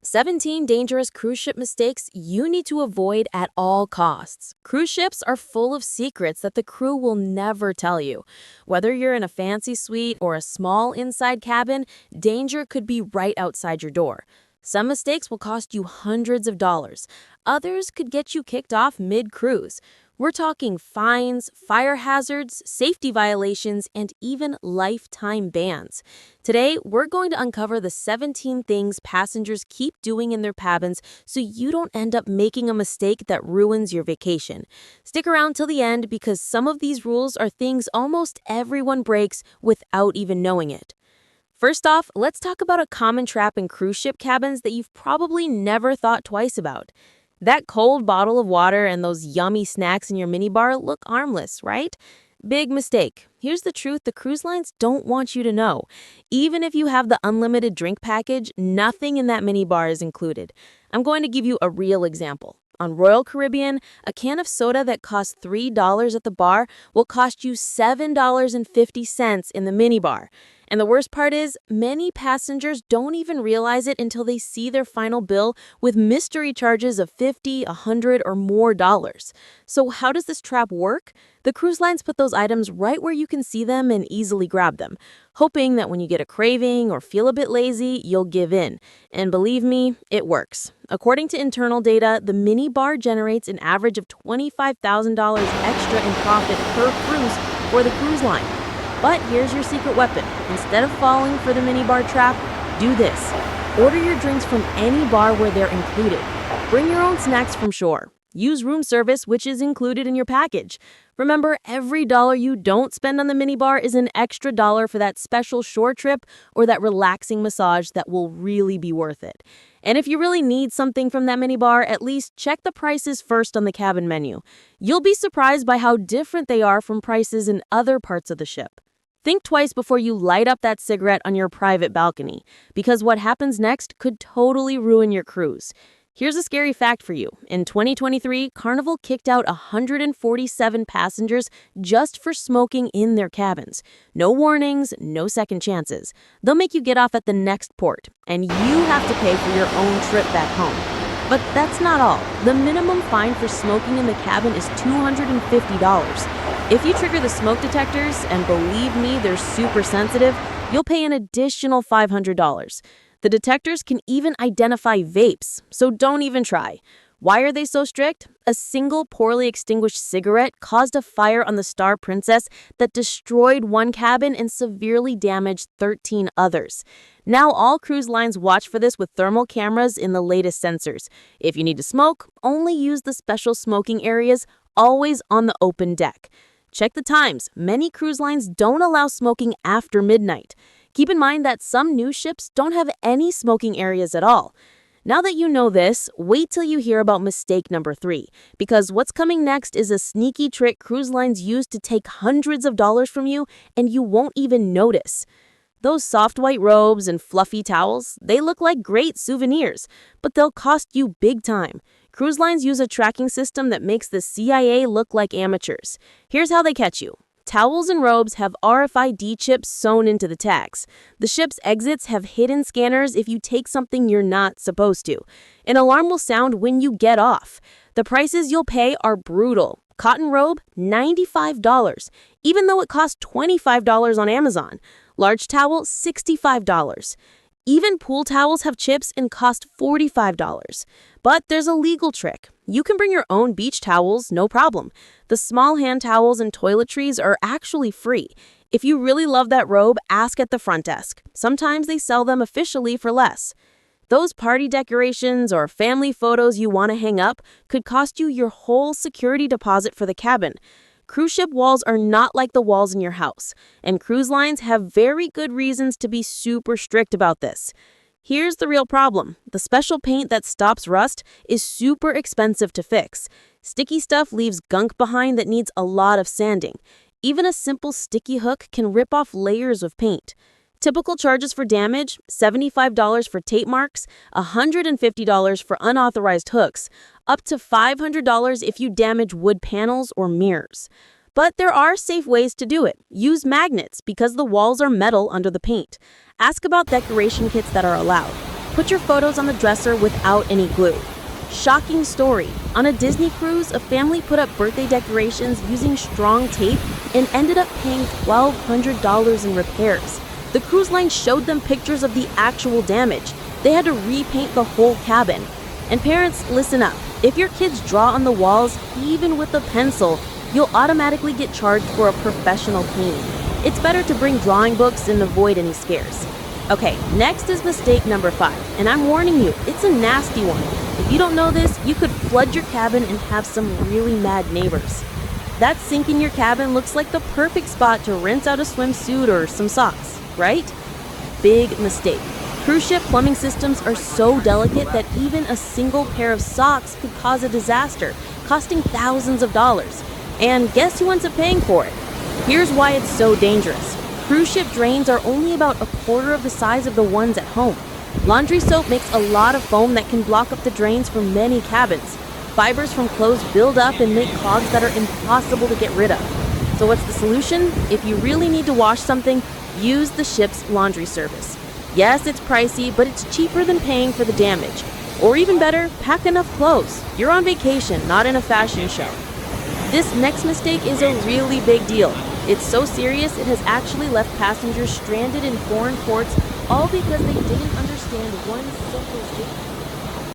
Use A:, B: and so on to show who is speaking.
A: 17 dangerous cruise ship mistakes you need to avoid at all costs. Cruise ships are full of secrets that the crew will never tell you. Whether you're in a fancy suite or a small inside cabin, danger could be right outside your door. Some mistakes will cost you hundreds of dollars. Others could get you kicked off mid-cruise. We're talking fines, fire hazards, safety violations, and even lifetime bans. Today, we're going to uncover the 17 things passengers keep doing in their cabins so you don't end up making a mistake that ruins your vacation. Stick around till the end because some of these rules are things almost everyone breaks without even knowing it. First off, let's talk about a common trap in cruise ship cabins that you've probably never thought twice about. That cold bottle of water and those yummy snacks in your minibar look harmless, right? Big mistake. Here's the truth the cruise lines don't want you to know. Even if you have the unlimited drink package, nothing in that minibar is included. I'm going to give you a real example. On Royal Caribbean, a can of soda that costs $3 at the bar will cost you $7.50 in the minibar. And the worst part is, many passengers don't even realize it until they see their final bill with mystery charges of $50, $100, or more dollars. So how does this trap work? The cruise lines put those items right where you can see them and easily grab them, hoping that when you get a craving or feel a bit lazy, you'll give in. And believe me, it works. According to internal data, the minibar generates an average of $25,000 extra in profit per cruise for the cruise line. But here's your secret weapon. Instead of falling for the minibar trap, do this. Order your drinks from any bar where they're included. Bring your own snacks from shore. Use room service, which is included in your package. Remember, every dollar you don't spend on the minibar is an extra dollar for that special shore trip or that relaxing massage that will really be worth it. And if you really need something from that minibar, at least check the prices first on the cabin menu. You'll be surprised by how different they are from prices in other parts of the ship. Think twice before you light up that cigarette on your private balcony, because what happens next could totally ruin your cruise. Here's a scary fact for you. In 2023, Carnival kicked out 147 passengers just for smoking in their cabins. No warnings, no second chances. They'll make you get off at the next port, and you have to pay for your own trip back home. But that's not all. The minimum fine for smoking in the cabin is $250. If you trigger the smoke detectors, and believe me, they're super sensitive, you'll pay an additional $500. The detectors can even identify vapes, so don't even try. Why are they so strict? A single poorly extinguished cigarette caused a fire on the Star Princess that destroyed one cabin and severely damaged 13 others. Now all cruise lines watch for this with thermal cameras in the latest sensors. If you need to smoke, only use the special smoking areas, always on the open deck. Check the times. Many cruise lines don't allow smoking after midnight. Keep in mind that some new ships don't have any smoking areas at all. Now that you know this, wait till you hear about mistake number 3, because what's coming next is a sneaky trick cruise lines use to take hundreds of dollars from you and you won't even notice. Those soft white robes and fluffy towels, they look like great souvenirs, but they'll cost you big time. Cruise lines use a tracking system that makes the CIA look like amateurs. Here's how they catch you. Towels and robes have RFID chips sewn into the tags. The ship's exits have hidden scanners if you take something you're not supposed to. An alarm will sound when you get off. The prices you'll pay are brutal. Cotton robe, $95, even though it costs $25 on Amazon. Large towel, $65. Even pool towels have chips and cost $45. But there's a legal trick. You can bring your own beach towels, no problem. The small hand towels and toiletries are actually free. If you really love that robe, ask at the front desk. Sometimes they sell them officially for less. Those party decorations or family photos you want to hang up could cost you your whole security deposit for the cabin. Cruise ship walls are not like the walls in your house, and cruise lines have very good reasons to be super strict about this. Here's the real problem. The special paint that stops rust is super expensive to fix. Sticky stuff leaves gunk behind that needs a lot of sanding. Even a simple sticky hook can rip off layers of paint. Typical charges for damage, $75 for tape marks, $150 for unauthorized hooks, up to $500 if you damage wood panels or mirrors. But there are safe ways to do it. Use magnets because the walls are metal under the paint. Ask about decoration kits that are allowed. Put your photos on the dresser without any glue. Shocking story. On a Disney cruise, a family put up birthday decorations using strong tape and ended up paying $1,200 in repairs. The cruise line showed them pictures of the actual damage. They had to repaint the whole cabin. And parents, listen up. If your kids draw on the walls, even with a pencil, you'll automatically get charged for a professional painting. It's better to bring drawing books and avoid any scares. Okay, next is mistake number 5, and I'm warning you, it's a nasty one. If you don't know this, you could flood your cabin and have some really mad neighbors. That sink in your cabin looks like the perfect spot to rinse out a swimsuit or some socks, right? Big mistake. Cruise ship plumbing systems are so delicate that even a single pair of socks could cause a disaster, costing thousands of dollars. And guess who ends up paying for it? Here's why it's so dangerous. Cruise ship drains are only about a quarter of the size of the ones at home. Laundry soap makes a lot of foam that can block up the drains for many cabins. Fibers from clothes build up and make clogs that are impossible to get rid of. So what's the solution? If you really need to wash something, use the ship's laundry service. Yes, it's pricey, but it's cheaper than paying for the damage. Or even better, pack enough clothes. You're on vacation, not in a fashion show. This next mistake is a really big deal. It's so serious it has actually left passengers stranded in foreign ports, all because they didn't understand one simple statement.